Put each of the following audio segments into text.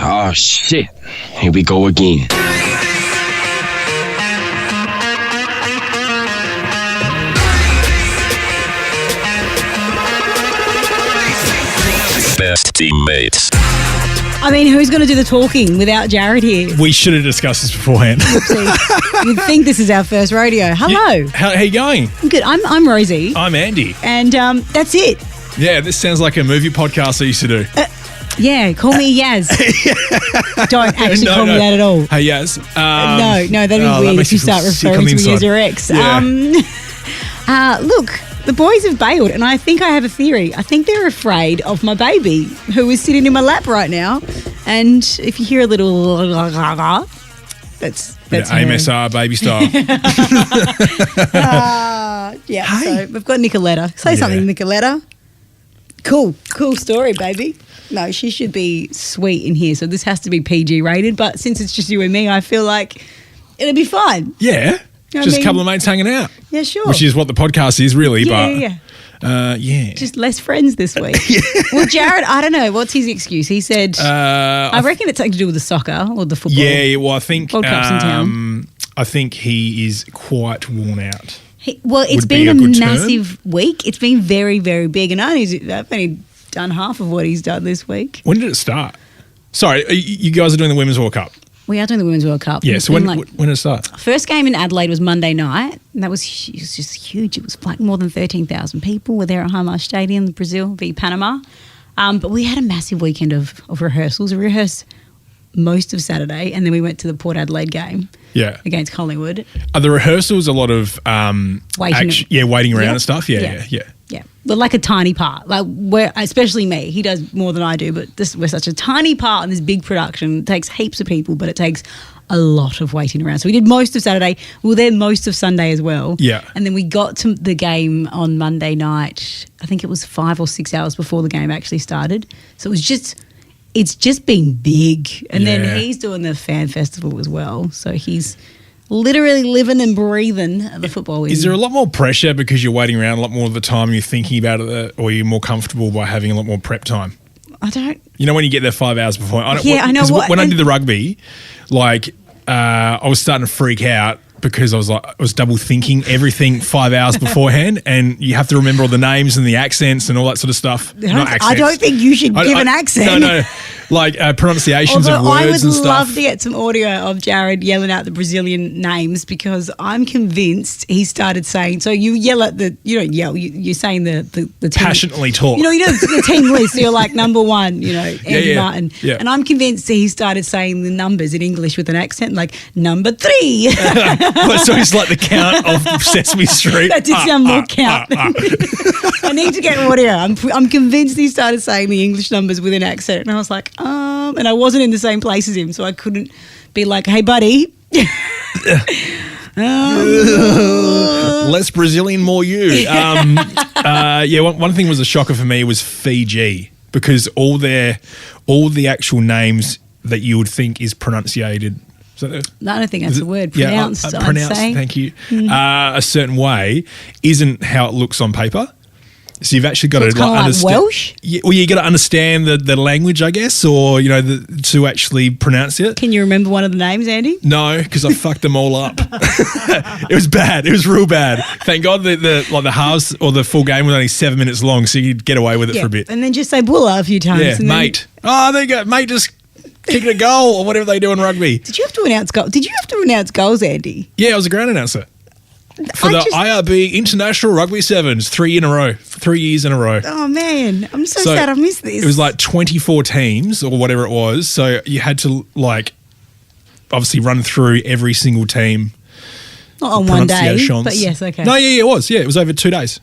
Oh, shit. Here we go again. Best teammates. I mean, who's going to do the talking without Jared here? We should have discussed this beforehand. You'd think this is our first rodeo. Hello. How you going? Good. I'm Rosie. I'm Andy. And that's it. Yeah, this sounds like a movie podcast I used to do. Yeah, call me Yaz. Don't actually call me that at all. Hey, Yaz. No, that'd be weird if you start referring to me as your ex. Yeah. Look, the boys have bailed, and I think I have a theory. I think they're afraid of my baby, who is sitting in my lap right now. And if you hear a little that's AMSR baby style. Yeah, so we've got Nicoletta. Say something, Nicoletta. Cool story, baby. No, she should be sweet in here, so this has to be PG rated, but since it's just you and me, I feel like it'll be fine. Yeah. You know Just a couple of mates hanging out. Yeah, sure. Which is what the podcast is, really. Yeah. Just less friends this week. Well, Jared, I don't know. What's his excuse? He said, I reckon it's something to do with the soccer or the football. Yeah, well, I think World Cup's in town. I think he is quite worn out. It's been a massive week. It's been very, very big. And I've only done half of what he's done this week. When did it start? Sorry, you guys are doing the Women's World Cup. We are doing the Women's World Cup. Yeah, so when did it start? First game in Adelaide was Monday night, and it was just huge. It was like more than 13,000 people were there at Hama Stadium, Brazil v Panama. But we had a massive weekend of rehearsals. We rehearsed most of Saturday, and then we went to the Port Adelaide game against Collingwood. Are the rehearsals a lot of waiting around and stuff? Yeah. But like a tiny part, especially me. He does more than I do, but we're such a tiny part in this big production. It takes heaps of people, but it takes a lot of waiting around. So we did most of Saturday. We were there most of Sunday as well. Yeah. And then we got to the game on Monday night. I think it was 5 or 6 hours before the game actually started. So it's just been big. And then he's doing the fan festival as well. So he's literally living and breathing the football. Is there a lot more pressure because you're waiting around a lot more of the time, you're thinking about it, or you're more comfortable by having a lot more prep time? I don't. You know when you get there 5 hours before? I know. When I did the rugby, I was starting to freak out because I was double thinking everything 5 hours beforehand, and you have to remember all the names and the accents and all that sort of stuff. Not accents. I don't think you should give an accent. No. Pronunciations of words and stuff. I would love to get some audio of Jared yelling out the Brazilian names, because I'm convinced he started saying, so you yell at you don't yell, you're saying the team. Passionately talk. You know the team list, so you're like number one, Andy Martin. Yeah. And I'm convinced he started saying the numbers in English with an accent, like number 3. So it's like the count of Sesame Street. That did sound more count. I need to get audio. I'm convinced he started saying the English numbers with an accent, and I was like, and I wasn't in the same place as him, so I couldn't be like, hey, buddy. Less Brazilian, more you. One thing was a shocker for me was Fiji, because all the actual names that you would think is pronunciated. No, I don't think that's a word. Pronounced, pronounced, thank you. A certain way isn't how it looks on paper. So you've actually got to understand. Like Welsh? Yeah, well, you got to understand the language, I guess, or to actually pronounce it. Can you remember one of the names, Andy? No, because I fucked them all up. It was bad. It was real bad. Thank God the halves or the full game was only 7 minutes long, so you could get away with it for a bit. And then just say "bulla" a few times. Yeah, and mate. Oh, there you go, mate. Just kicking a goal or whatever they do in rugby. Did you have to announce goals? Did you have to announce goals, Andy? Yeah, I was a ground announcer. For the IRB International Rugby Sevens, 3 years in a row. Oh, man. I'm so sad I missed this. It was like 24 teams or whatever it was. So you had to obviously run through every single team. Not on one day, but yes, okay. No, it was. Yeah, it was over 2 days.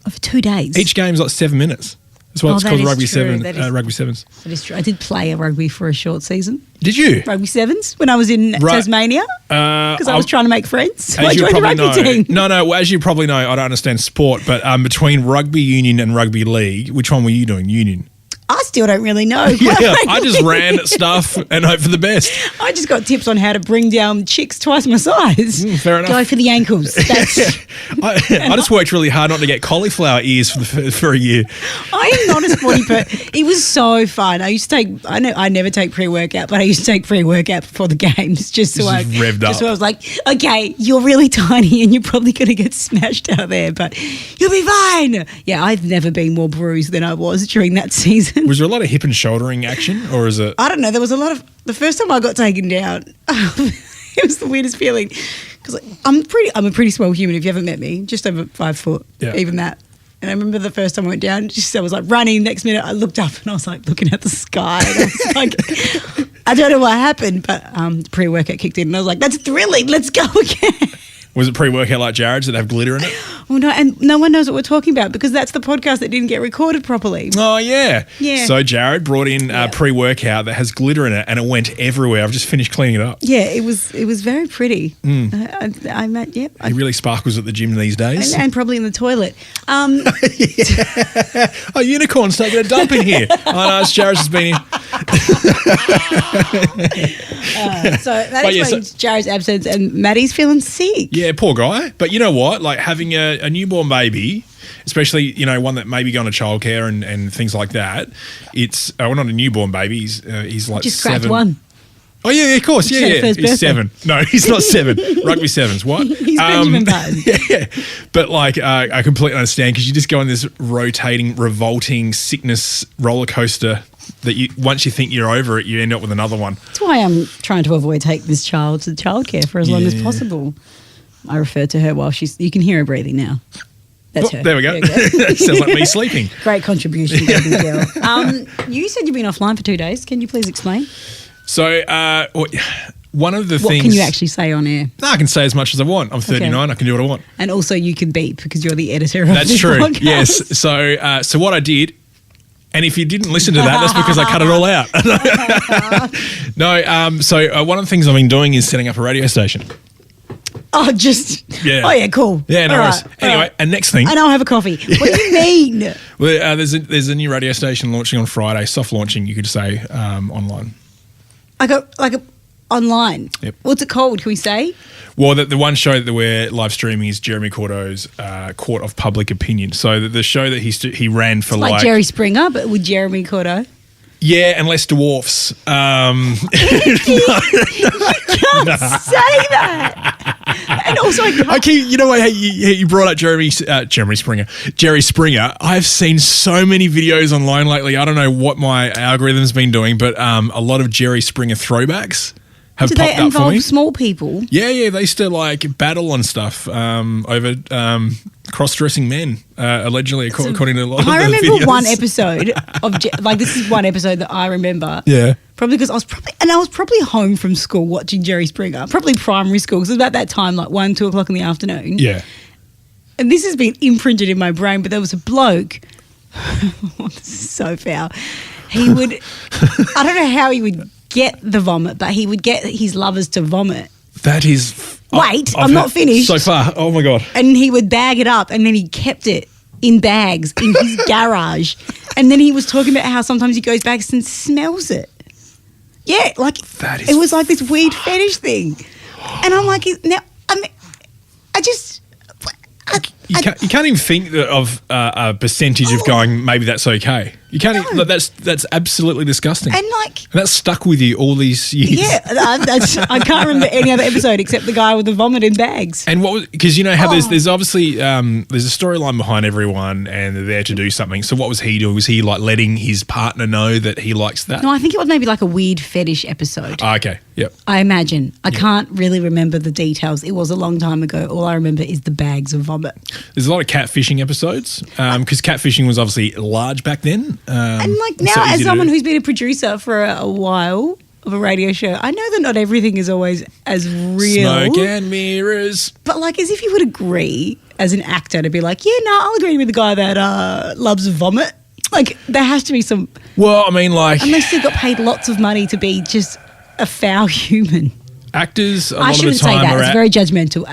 Over 2 days? Each game's like 7 minutes. That's why it's called Rugby Sevens. That is true. I did play a rugby for a short season. Did you? Rugby Sevens when I was in Tasmania, because I was trying to make friends. I joined the rugby team. No, as you probably know, I don't understand sport, but between rugby union and rugby league, which one were you doing? Union? I still don't really know. Yeah, I just ran at stuff and hope for the best. I just got tips on how to bring down chicks twice my size. Fair enough. Go for the ankles. That's, I just worked really hard not to get cauliflower ears for a year. I am not a sporty person. It was so fun. I used to take, I never take pre-workout, but I used to take pre-workout before the games just so I was like, okay, you're really tiny and you're probably going to get smashed out there, but you'll be fine. Yeah, I've never been more bruised than I was during that season. Was there a lot of hip and shouldering action, or is it? I don't know. There was a lot of, the first time I got taken down, it was the weirdest feeling because I'm a pretty small human. If you haven't met me, just over 5 foot, even that. And I remember the first time I went down, I was like running. Next minute, I looked up and I was like looking at the sky. And I was like, I don't know what happened, but the pre-workout kicked in, and I was like, that's thrilling. Let's go again. Was it pre-workout like Jared's that have glitter in it? Well, no, and no one knows what we're talking about because that's the podcast that didn't get recorded properly. Oh, yeah. Yeah. So Jared brought in pre-workout that has glitter in it, and it went everywhere. I've just finished cleaning it up. Yeah, it was very pretty. He really sparkles at the gym these days. And probably in the toilet. Oh, unicorn's taking a dump in here. Oh, no, it's Jared's just been here. So that explains Jared's absence, and Maddie's feeling sick. Yeah, poor guy. But you know what? Like having a newborn baby, especially, one that may be going to childcare and things like that, it's, well, not a newborn baby, he's like just 7. Just cracked one. Oh, yeah, of course. Yeah. He's 7. No, he's not 7. Rugby 7s. What? He's Benjamin Button. Yeah. But, I completely understand because you just go on this rotating, revolting sickness roller coaster that once you think you're over it, you end up with another one. That's why I'm trying to avoid taking this child to childcare for as long as possible. I refer to her while you can hear her breathing now. That's her. There we go. Sounds like me sleeping. Great contribution, baby girl. You said you've been offline for 2 days. Can you please explain? So, one of the things... What can you actually say on air? No, I can say as much as I want. I'm 39. Okay. I can do what I want. And also you can beep because you're the editor of That's this true. podcast. Yes. So what I did... And if you didn't listen to that, that's because I cut it all out. No, so one of the things I've been doing is setting up a radio station. Oh, yeah, cool. Yeah, no worries. Anyway, and next thing. And I'll have a coffee. What do you mean? Well, there's a new radio station launching on Friday, soft launching, you could say, online. Online? Yep. What's it called? Can we say? Well, the one show that we're live streaming is Jeremy Cordo's Court of Public Opinion. So the show that he ran for like Jerry Springer, but with Jeremy Cordo. Yeah, and less dwarfs. You can't say that. And also, you know what? You brought up Jerry Springer. I've seen so many videos online lately. I don't know what my algorithm's been doing, but a lot of Jerry Springer throwbacks have popped up for me. Do they involve small people? Yeah. They used to battle and stuff over cross-dressing men, allegedly, according to a lot of the videos. I remember one episode of this is one episode that I remember. Yeah. Probably because I was probably home from school watching Jerry Springer, probably primary school, because it was about that time, 1, 2 o'clock in the afternoon. Yeah. And this has been imprinted in my brain, but there was a bloke. This is so foul. He would, I don't know how he would get the vomit, but he would get his lovers to vomit. That is... Wait, I'm not finished. So far. Oh, my God. And he would bag it up, and then he kept it in bags in his garage. And then he was talking about how sometimes he goes back and smells it. Yeah, that is it was like this weird fetish thing. And I'm like, now, You can't even think of a percentage of going, maybe that's okay. You can't. No. That's absolutely disgusting. And that's stuck with you all these years. Yeah, I can't remember any other episode except the guy with the vomit in bags. And because you know how there's obviously there's a storyline behind everyone, and they're there to do something. So what was he doing? Was he letting his partner know that he likes that? No, I think it was maybe a weird fetish episode. Okay, yep. I imagine. I can't really remember the details. It was a long time ago. All I remember is the bags of vomit. There's a lot of catfishing episodes because catfishing was obviously large back then. And now, as someone who's been a producer for a while of a radio show, I know that not everything is always as real. Smoke and mirrors. But as if you would agree as an actor to be I'll agree with the guy that loves vomit. There has to be some... Well, I mean, unless they got paid lots of money to be just a foul human. Actors, I shouldn't say that. It's very judgmental.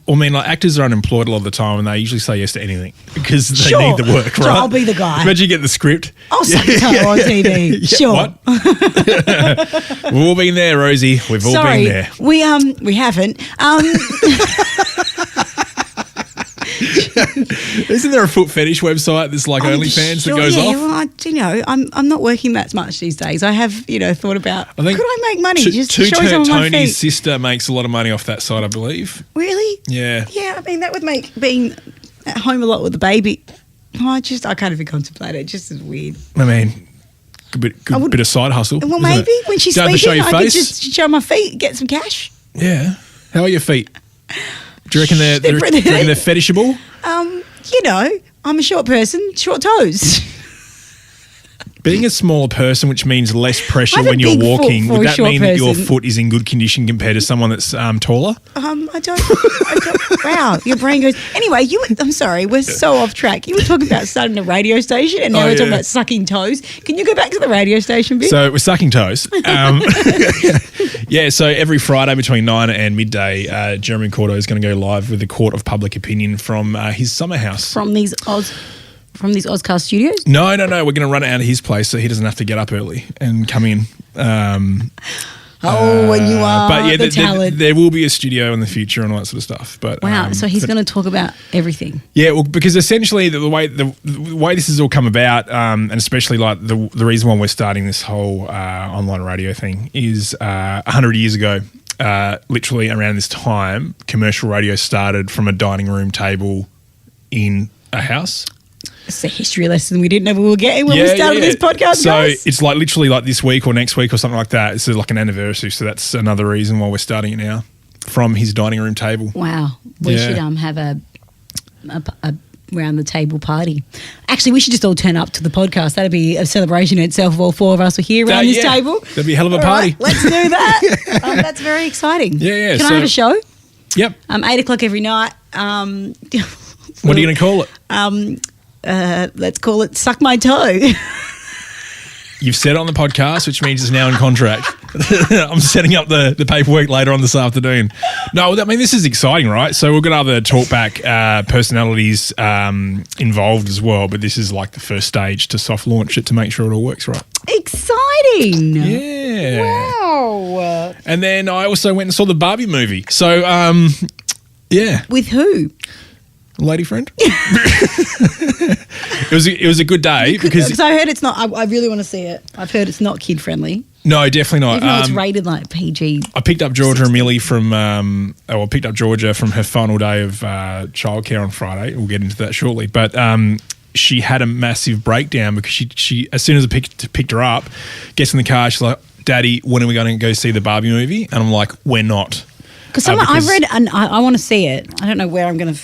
I mean, like actors are unemployed a lot of the time, and they usually say yes to anything because they Sure. need the work, right? Sure, I'll be the guy. Imagine you get the script. I'll suck a toe on TV. Yeah, Sure. what? We've all been there, Rosie. We've all Sorry, been there. we haven't. Isn't there a foot fetish website that's like OnlyFans that goes off? Well, I'm not working that much these days. I have, thought about could I make money just Two showing some of my feet? Tony's sister makes a lot of money off that site, I believe. Really? Yeah. Yeah, I mean that would make being at home a lot with the baby. I can't even contemplate it. It just is weird. I mean, good bit of side hustle. Well, isn't maybe it? when she's Don't have to sleeping, show your I could face. just show my feet, get some cash. Yeah. How are your feet? Do you reckon they're fetishable? I'm a short person, short toes. Being a smaller person, which means less I pressure have a when you're big foot walking, for would a that short mean that your person. foot is in good condition compared to someone that's taller? I don't. Wow, your brain goes. Anyway, I'm sorry, we're so off track. You were talking about starting a radio station, and now we're talking about sucking toes. Can you go back to the radio station bit? So we're sucking toes. Yeah, so every Friday between 9 and midday, Jeremy Cordo is going to go live with the Court of Public Opinion from his summer house. From these Ozcast studios? No. We're going to run it out of his place so he doesn't have to get up early and come in. And you are But yeah, the talent. there will be a studio in the future and all that sort of stuff. But Wow, so he's going to talk about everything. yeah, well, because essentially the way this has all come about, and especially like the reason why we're starting this whole online radio thing is 100 years ago, literally around this time, commercial radio started from a dining room table in a house. It's a history lesson we didn't know we were getting when we started this podcast, So guys. it's like literally like this week or next week or something like that. It's like an anniversary. So that's another reason why we're starting it now from his dining room table. Wow, we should have a round the table party. Actually, we should just all turn up to the podcast. That'd be a celebration in itself if all four of us were here around this table. That'd be a hell of a All party. right, let's do that. That's very exciting. Yeah. Can I have a show? Yep. 8:00 every night. What are you going to call it? Let's call it Suck My Toe. You've said it on the podcast, which means it's now in contract. I'm setting up the paperwork later on this afternoon. No, I mean, this is exciting, right? So we're going to have the talkback personalities involved as well, but this is like the first stage to soft launch it to make sure it all works right. Exciting. Yeah. Wow. And then I also went and saw the Barbie movie. So, yeah. With who? Lady friend. It was a good day because I heard it's not. I really want to see it. I've heard it's not kid friendly. no, definitely not. Even though it's rated like PG. I picked up Georgia and Millie from picked up Georgia from her final day of childcare on Friday. We'll get into that shortly, but she had a massive breakdown because she as soon as I picked her up, gets in the car, she's like, "Daddy, when are we going to go see the Barbie movie?" And I'm like, "We're not." Because I've read and I want to see it. I don't know where I'm going to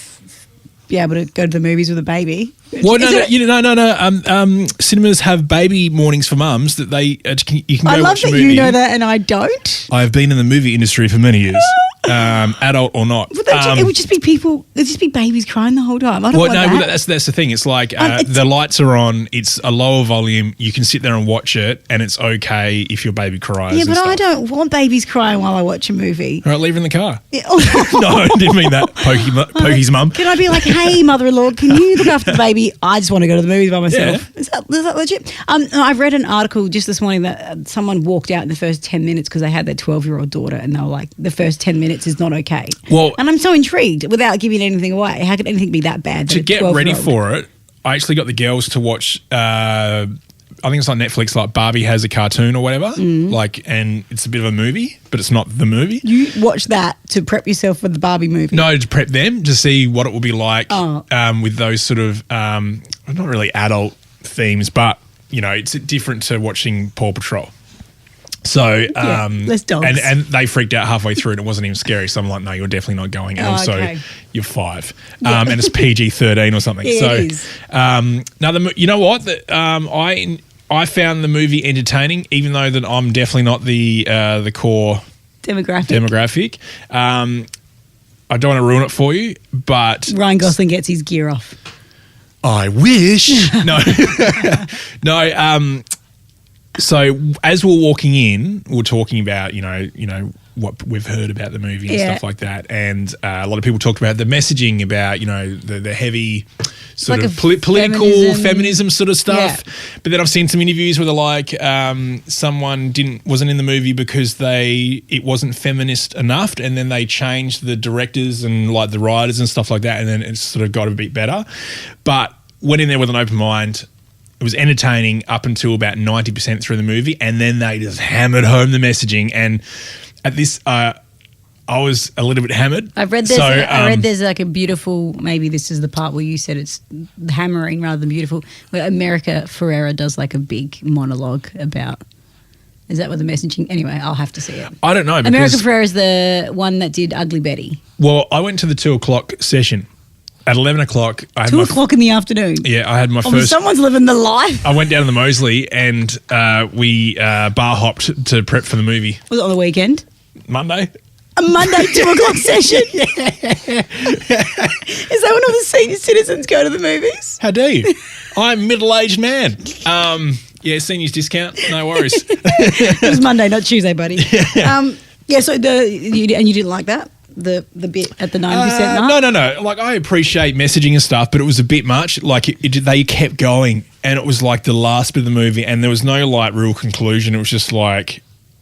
be able to go to the movies with a baby. Well, no. Cinemas have baby mornings for mums that they you can go I love watch a that movie. you know that and I don't. I have been in the movie industry for many years, adult or not. But it would just be people. It'd just be babies crying the whole time. I don't want that. Well, that's the thing. It's like it's- the lights are on. It's a lower volume. You can sit there and watch it, and it's okay if your baby cries. Yeah, and but stuff. I don't want babies crying while I watch a movie. All right, leave her in the car. Yeah. No, I didn't mean that. Pokey's mum. Can I be like, hey, mother-in-law, can you look after the baby? I just want to go to the movies by myself. Yeah. Is that legit? I've read an article just this morning that someone walked out in the first 10 minutes because they had their 12-year-old daughter and they were like, the first 10 minutes is not okay. Well- and I'm so intrigued without giving anything away. How could anything be that bad? To get ready for it, I actually got the girls to watch. I think it's on Netflix. Like Barbie has a cartoon or whatever. And it's a bit of a movie, but it's not the movie. You watch that to prep yourself for the Barbie movie. No, to prep them to see what it will be like Oh. with those sort of not really adult themes, but it's different to watching Paw Patrol. So less dogs. and they freaked out halfway through and it wasn't even scary. So I'm like, no, you're definitely not going. And also, okay. you're 5, and it's PG-13 or something. Yeah, so it is. now you know what? I found the movie entertaining, even though that I'm definitely not the core demographic. I don't want to ruin it for you, but Ryan Gosling gets his gear off. I wish. No. No, so as we're walking in, we're talking about, what we've heard about the movie and stuff like that. And a lot of people talked about the messaging about, the heavy sort like of political feminism sort of stuff. Yeah. But then I've seen some interviews where they're like, someone wasn't in the movie because it wasn't feminist enough, and then they changed the directors and like the writers and stuff like that, and then it sort of got a bit better. But went in there with an open mind. It was entertaining up until about 90% through the movie, and then they just hammered home the messaging. And at this, I was a little bit hammered. I read there's like a beautiful, maybe this is the part where you said it's hammering rather than beautiful, where America Ferrera does like a big monologue about. Is that what the messaging? Anyway, I'll have to see it. I don't know. America Ferrera is the one that did Ugly Betty. Well, I went to the 2:00 session. At 11 o'clock, I had 2 o'clock in the afternoon. Yeah, I had my first. Someone's living the life. I went down to the Moseley and we bar hopped to prep for the movie. Was it on the weekend? Monday. A Monday 2 o'clock session. Is that when all the senior citizens go to the movies? How dare you? I'm a middle-aged man. Yeah, seniors discount. No worries. It was Monday, not Tuesday, buddy. Yeah. So you didn't like that? The bit at the 90% mark? No. Like, I appreciate messaging and stuff, but it was a bit much. Like, they kept going, and it was like the last bit of the movie, and there was no like real conclusion. It was just like,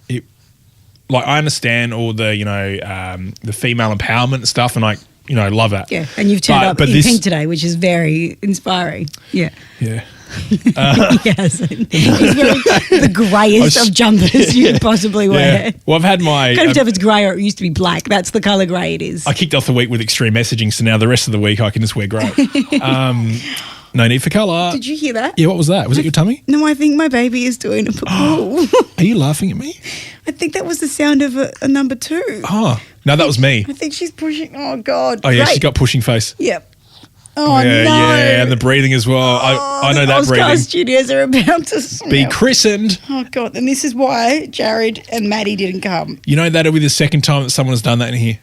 I understand all the the female empowerment and stuff, and I love that. Yeah, and you've turned up in pink today, which is very inspiring. Yeah. Yeah. Yes, he's wearing the greyest of jumpers you could possibly wear. Yeah. Well, I've had my. Can't tell if it's grey or it used to be black. That's the colour grey it is. I kicked off the week with extreme messaging, so now the rest of the week I can just wear grey. No need for colour. Did you hear that? Yeah, what was that? Was it your tummy? No, I think my baby is doing a poo. Are you laughing at me? I think that was the sound of a number 2. Oh, no, that was me. I think she's pushing. Oh, God. Oh, yeah, Great. she's got pushing face. Yep. Oh, yeah, no. Yeah, and the breathing as well. I know that breathing. The studios are about to smell. Be christened. Oh, God. And this is why Jared and Maddie didn't come. You know, that'll be the second time that someone has done that in here.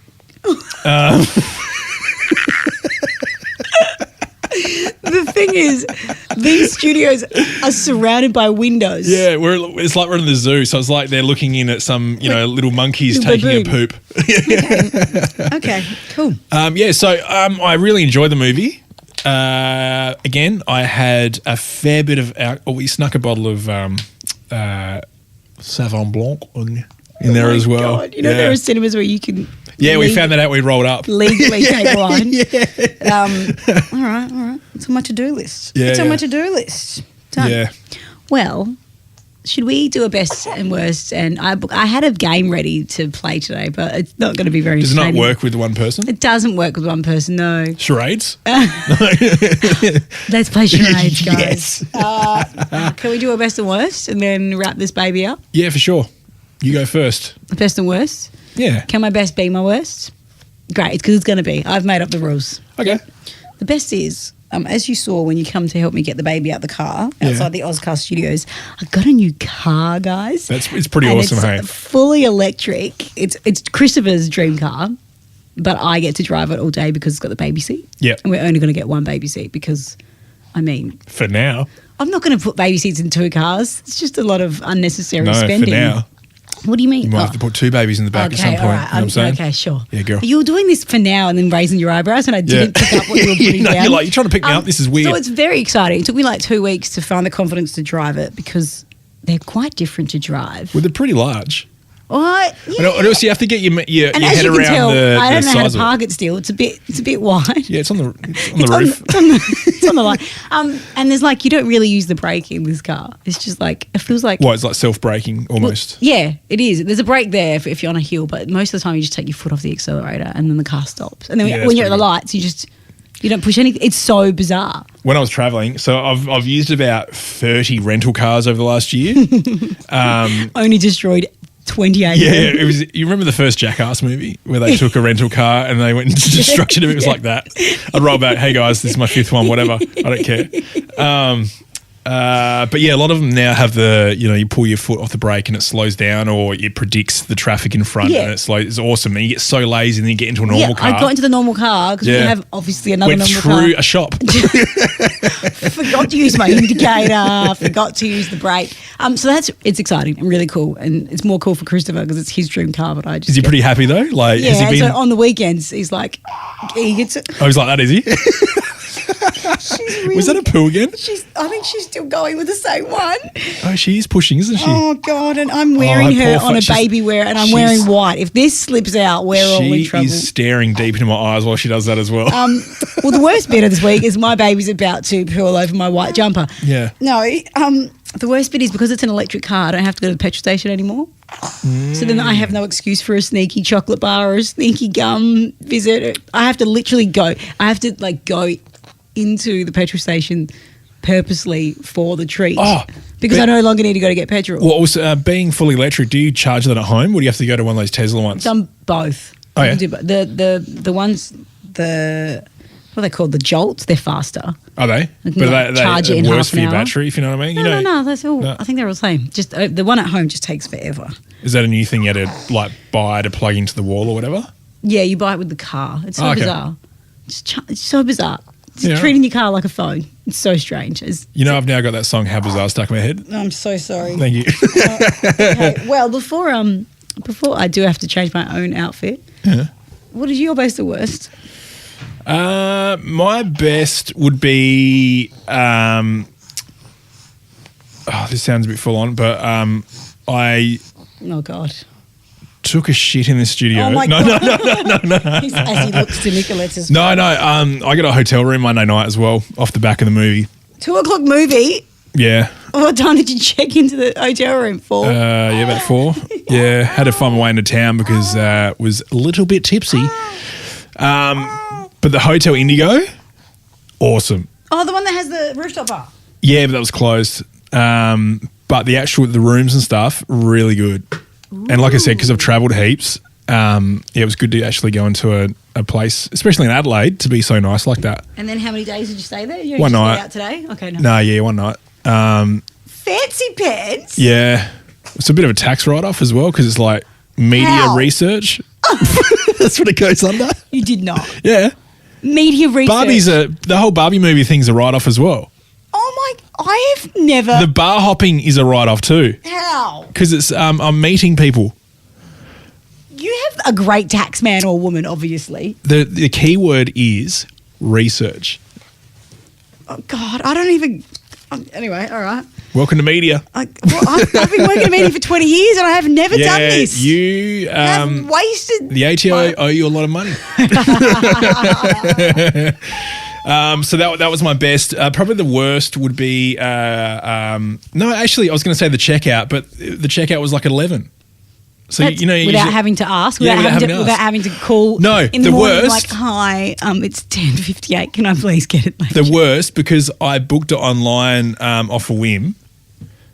The thing is, these studios are surrounded by windows. Yeah, it's like we're in the zoo. So it's like they're looking in at some, little monkeys taking a poop. Okay, cool. I really enjoyed the movie. Again, I had a fair bit of we snuck a bottle of Sauvignon Blanc in there as well. God. There are cinemas where you can. Yeah, we found that out. We rolled up. Legally take wine. All right. It's on my to-do list. It's on my to-do list. Done. Yeah. Well, should we do a best and worst? And I had a game ready to play today, but it's not going to be very Does it entertaining. not work with one person? It doesn't work with one person, no. Charades? Let's play charades, guys. Yes. Can we do a best and worst and then wrap this baby up? Yeah, for sure. You go first. Best and worst? Yeah. Can my best be my worst? Great, because it's going to be. I've made up the rules. Okay. The best is, as you saw when you come to help me get the baby out the car outside the Ozcar studios, I got a new car, guys. It's pretty awesome, hey? It's fully electric. It's Christopher's dream car, but I get to drive it all day because it's got the baby seat. Yeah. And we're only going to get one baby seat because, for now. I'm not going to put baby seats in 2 cars. It's just a lot of unnecessary No, spending. for now. What do you mean? You might have to put 2 babies in the back at some point. All right. You know what I'm saying? Okay, sure. Yeah, girl. You were doing this for now and then raising your eyebrows and I didn't pick up what you were putting down. You're like, you're trying to pick me up. This is weird. So it's very exciting. It took me like 2 weeks to find the confidence to drive it because they're quite different to drive. Well, they're pretty large. What? Yeah. And also, you have to get your and head as you can around tell, the I don't know how size to of park it still. It's a bit wide. Yeah, it's on the roof. It's on the line. And there's like, you don't really use the brake in this car. It's just like, it feels like. What, it's like self-braking almost? Well, yeah, it is. There's a brake there if you're on a hill, but most of the time you just take your foot off the accelerator and then the car stops. And then when you're at the lights, you don't push anything. It's so bizarre. When I was travelling, so I've used about 30 rental cars over the last year. Only destroyed 28. Yeah, it was. You remember the first Jackass movie where they took a rental car and they went into destruction? It was like that. I'd roll back. Hey guys, this is my 5th one. Whatever. I don't care. But yeah, a lot of them now have you pull your foot off the brake and it slows down, or it predicts the traffic in front and it slows. It's awesome. And you get so lazy and then you get into a normal car. I got into the normal car because we have obviously another normal car. Went through a shop. Forgot to use my indicator. Forgot to use the brake. So it's exciting and really cool, and it's more cool for Christopher because it's his dream car. But I just is he pretty happy though? Like, yeah. has he been? So on the weekends, he's like, he gets it. I was like that, is he? Really, was that a poo again? I think she's still going with the same one. Oh, she is pushing, isn't she? Oh God! And I'm wearing her on a baby wear, and I'm wearing white. If this slips out, we're all in trouble. She is staring deep into my eyes while she does that as well. Well, the worst bit of this week is my baby's about to poo all over my white jumper. Yeah. No. The worst bit is because it's an electric car, I don't have to go to the petrol station anymore. So then I have no excuse for a sneaky chocolate bar or a sneaky gum visit. I have to literally go. I have to go into the petrol station purposely for the treat because I no longer need to go to get petrol. Well, also, being fully electric, do you charge that at home or do you have to go to one of those Tesla ones? Done both. Oh, yeah? The ones, what are they called? The Jolts, they're faster. Are they? But they charge it in worse half for an your hour. battery, if you know what I mean? No, that's all. No. I think they're all the same. Just the one at home just takes forever. Is that a new thing you had to buy to plug into the wall or whatever? Yeah, you buy it with the car. It's so bizarre. It's so bizarre. It's Yeah. treating your car like a phone. It's so strange. I've now got that song "How Bizarre" stuck in my head. I'm so sorry. Thank you. Okay. Well, before I do have to change my own outfit, what is your best or worst? My best would be. This sounds a bit full on, but I Oh God. took a shit in the studio. Oh my no, God. no. As he looks to Nicolette's. No. I got a hotel room Monday night as well, off the back of the movie. 2:00 movie. Yeah. What time did you check into the hotel room for? About 4. Yeah, had to find my way into town because was a little bit tipsy. But the Hotel Indigo, awesome. Oh, the one that has the rooftop bar. Yeah, but that was closed. But the rooms and stuff, really good. Ooh. And like I said, because I've travelled heaps, it was good to actually go into a place, especially in Adelaide, to be so nice like that. And then how many days did you stay there? You one night. Out today? Okay, no. No, yeah, one night. Fancy pants. Yeah. It's a bit of a tax write-off as well because it's like media research. That's what it goes under. You did not. Yeah. Media research. The whole Barbie movie thing's a write-off as well. Oh my, I have never. The bar hopping is a write-off too. How? Because it's I'm meeting people. You have a great tax man or woman, obviously. The key word is research. Oh God, I don't even. Anyway, all right. Welcome to media. I've been working in media for 20 years and I have never done this. You have wasted. The ATO owe you a lot of money. So that was my best. Probably the worst would be no, actually I was going to say the checkout, but the checkout was like 11. So without having to ask, without having to call. No, in the morning, worst. Like, hi, it's 10:58. Can I please get it later? The worst because I booked it online off a whim.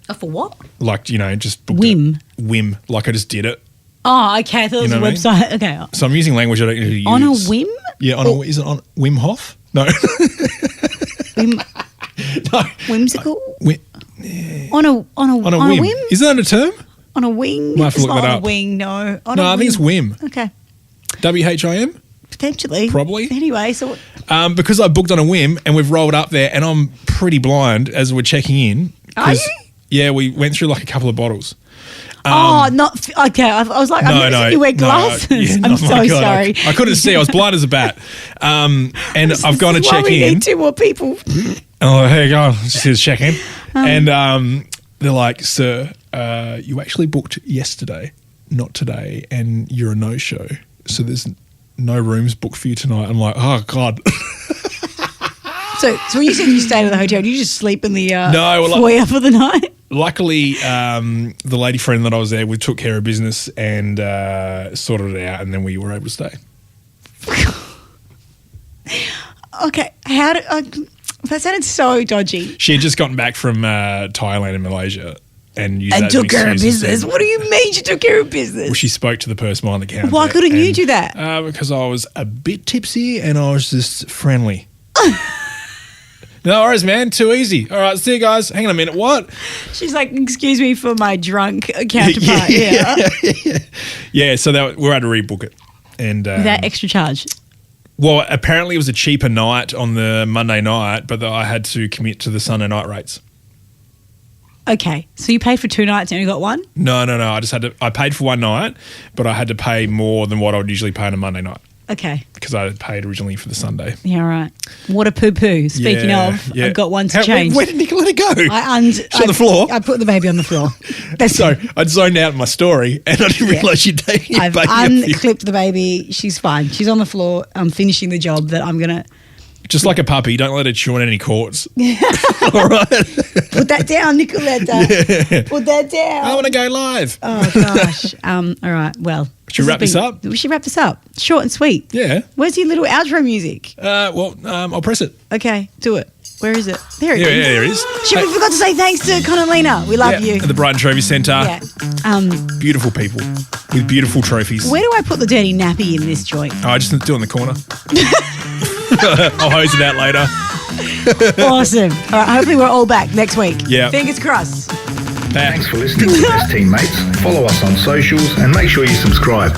Off a what? Like just booked whim. It. Whim. Like I just did it. Oh, okay. I thought it was a website. Okay. So I'm using language I don't usually use. On a whim? Yeah. Is it on Wim Hof? No. No. Whimsical. Yeah. On a whim. Is that a term? On a wing. Might have to look that up. On a wing, no. I think it's whim. Okay. WHIM? Potentially. Probably. Anyway, so. Because I booked on a whim and we've rolled up there and I'm pretty blind as we're checking in. Are you? Yeah, we went through like a couple of bottles. Not okay. I was like, I'm noticing you wear glasses. I'm so sorry. I couldn't see. I was blind as a bat. And I've gone to check in. We need 2 more people. Oh, here you go. Just here to check in. And they're like, sir, you actually booked yesterday, not today, and you're a no-show. So there's no rooms booked for you tonight. I'm like, oh, God. So when you said you stayed at the hotel, did you just sleep in the foyer for the night? Luckily, the lady friend that I was there with took care of business and sorted it out, and then we were able to stay. Okay, that sounded so dodgy. She had just gotten back from Thailand and Malaysia and used that took care of excuse business. What do you mean she took care of business? Well, she spoke to the person behind the counter. Why couldn't you do that? Because I was a bit tipsy and I was just friendly. No worries, man. Too easy. All right, see you guys. Hang on a minute. What? She's like, excuse me for my drunk counterpart. Yeah, so we had to rebook it. And Without extra charge. well, apparently it was a cheaper night on the Monday night, but I had to commit to the Sunday night rates. Okay, so you paid for 2 nights and only got one? No. I paid for one night, but I had to pay more than what I would usually pay on a Monday night. Okay. Because I had paid originally for the Sunday. Yeah, right. What a poo-poo. Speaking of, I've got one to change. Where did Nick let it go? It's on the floor? I put the baby on the floor. So I'd zoned out in my story and I didn't realise you'd taken your I've baby. unclipped the baby. She's fine. She's on the floor. I'm finishing the job that I'm going to... Just like a puppy, don't let it chew on any cords. All right? Put that down, Nicoletta. Yeah. Put that down. I want to go live. Oh, gosh. All right, well... Should we wrap this up? We should wrap this up. Short and sweet. Yeah. Where's your little outro music? I'll press it. Okay, do it. Where is it? There it is. Yeah, there it is. Shit, we forgot to say thanks to Connellina. We love you. At the Brighton Trophy Centre. Yeah. Beautiful people with beautiful trophies. Where do I put the dirty nappy in this joint? I just do it in the corner. I'll hose it out later. Awesome. All right, hopefully we're all back next week. Yeah. Fingers crossed. Thanks for listening to Best Teammates. Follow us on socials and make sure you subscribe.